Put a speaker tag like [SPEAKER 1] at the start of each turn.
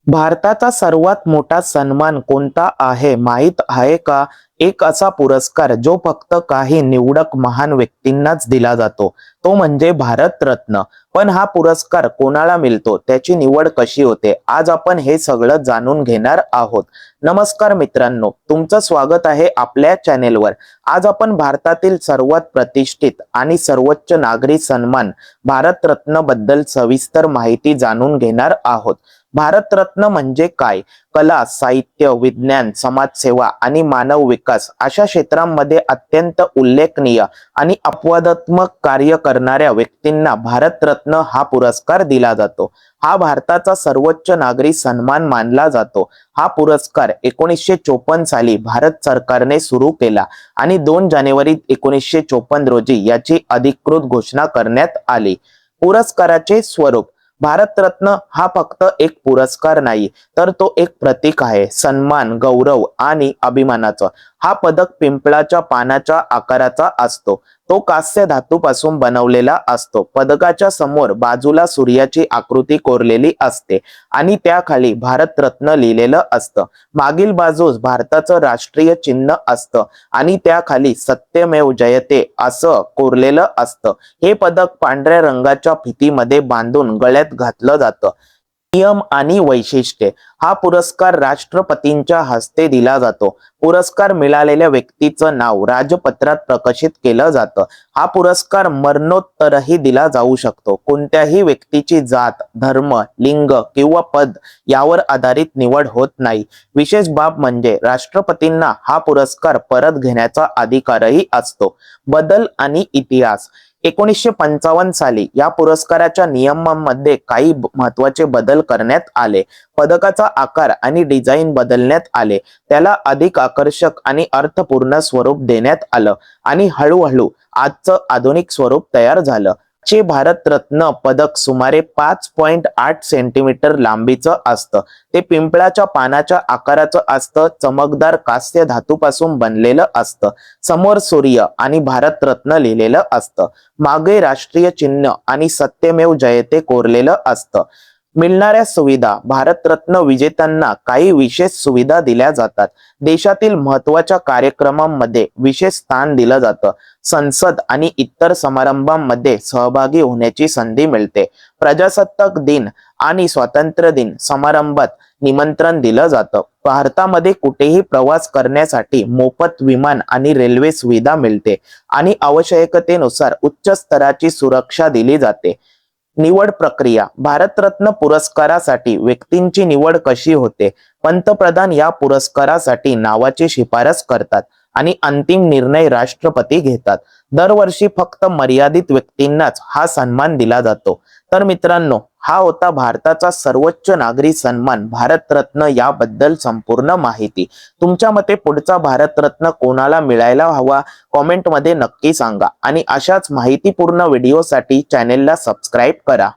[SPEAKER 1] भारताचा सर्वात मोठा सन्मान कोणता आहे माहीत आहे का? एक असा पुरस्कार जो फक्त काही निवडक महान व्यक्तींनाच दिला जातो, तो म्हणजे भारतरत्न. पण हा पुरस्कार कोणाला मिळतो, त्याची निवड कशी होते, आज आपण हे सगळं जाणून घेणार आहोत. नमस्कार मित्रांनो, तुमचं स्वागत आहे आपल्या चॅनेलवर. आज आपण भारतातील सर्वात प्रतिष्ठित आणि सर्वोच्च नागरी सन्मान भारतरत्न बद्दल सविस्तर माहिती जाणून घेणार आहोत. भारतरत्न म्हणजे काय? कला, साहित्य, विज्ञान, समाजसेवा आणि मानव विकास अशा क्षेत्रांमध्ये अत्यंत उल्लेखनीय आणि अपवादात्मक कार्य करणाऱ्या व्यक्तींना भारतरत्न हा पुरस्कार दिला जातो. हा भारताचा सर्वोच्च नागरी सन्मान मानला जातो. हा पुरस्कार 1954 साली भारत सरकारने सुरू केला आणि 2 जानेवारी 1954 रोजी याची अधिकृत घोषणा करण्यात आली. पुरस्काराचे स्वरूप. भारतरत्न हा फक्त एक पुरस्कार नाही, तर तो एक प्रतीक आहे, सन्मान, गौरव आणि अभिमानाचा. हा पदक पिंपळाच्या पानाच्या आकाराचा असतो. तो कास्य धातूपासून बनवलेला असतो. पदकाच्या समोर बाजूला सूर्याची आकृती कोरलेली असते आणि त्याखाली भारतरत्न लिहिलेलं असतं. मागील बाजूस भारताचं राष्ट्रीय चिन्ह असतं आणि त्याखाली सत्यमेव जयते असं कोरलेलं असतं. हे पदक पांढऱ्या रंगाच्या फितीमध्ये बांधून गळ्यात घातलं जातं. नियम आणि वैशिष्ट्ये. हा पुरस्कार राष्ट्रपतींच्या हस्ते दिला जातो. पुरस्कार मिळालेल्या व्यक्तीचं नाव राजपत्रात प्रकाशित केलं जातं. हा पुरस्कार मरणोत्तरही दिला जाऊ शकतो. कोणत्याही व्यक्तीची जात, धर्म, लिंग किंवा पद यावर आधारित निवड होत नाही. विशेष बाब म्हणजे राष्ट्रपतींना हा पुरस्कार परत घेण्याचा अधिकारही असतो. बदल आणि इतिहास. 1955 साली या पुरस्काराच्या नियमांमध्ये काही महत्त्वाचे बदल करण्यात आले. पदकाचा आकार आणि डिझाईन बदलण्यात आले. त्याला अधिक आकर्षक आणि अर्थपूर्ण स्वरूप देण्यात आलं आणि हळूहळू आजचं आधुनिक स्वरूप तयार झालं. चे भारतरत्न पदक सुमारे 5.8 सेंटीमीटर लांबीचं असतं. ते पिंपळाच्या पानाच्या आकाराचं असतं. चमकदार कास्य धातूपासून बनलेलं असतं. समोर सूर्य आणि भारतरत्न लिहिलेलं असतं. मागे राष्ट्रीय चिन्ह आणि सत्यमेव जयते कोरलेलं असतं. मिळणाऱ्या सुविधा. भारतरत्न विजेत्यांना काही विशेष सुविधा दिल्या जातात. देशातील महत्त्वाच्या कार्यक्रमांमध्ये विशेष स्थान दिलं जातं. संसद आणि इतर समारंभांमध्ये सहभागी होण्याची संधी मिळते. प्रजासत्ताक दिन आणि स्वातंत्र्य दिन समारंभात निमंत्रण दिलं जातं. भारतामध्ये कुठेही प्रवास करण्यासाठी मोफत विमान आणि रेल्वे सुविधा मिळते आणि आवश्यकतेनुसार उच्च स्तराची सुरक्षा दिली जाते. निवड प्रक्रिया. भारतरत्न पुरस्कारासाठी व्यक्तींची निवड कशी होते? पंतप्रधान या पुरस्कारासाठी नावाची शिफारस करतात आणि अंतिम निर्णय राष्ट्रपती घेतात. दरवर्षी फक्त मर्यादित व्यक्तींनाच हा सन्मान दिला जातो. तर मित्रांनो, हा होता भारताचा सर्वोच्च नागरी सन्मान भारतरत्न याबद्दल संपूर्ण माहिती. तुमच्या मते पुढचा भारतरत्न कोणाला मिळायला हवा? कॉमेंटमध्ये नक्की सांगा आणि अशाच माहितीपूर्ण व्हिडिओसाठी चॅनेलला सबस्क्राईब करा.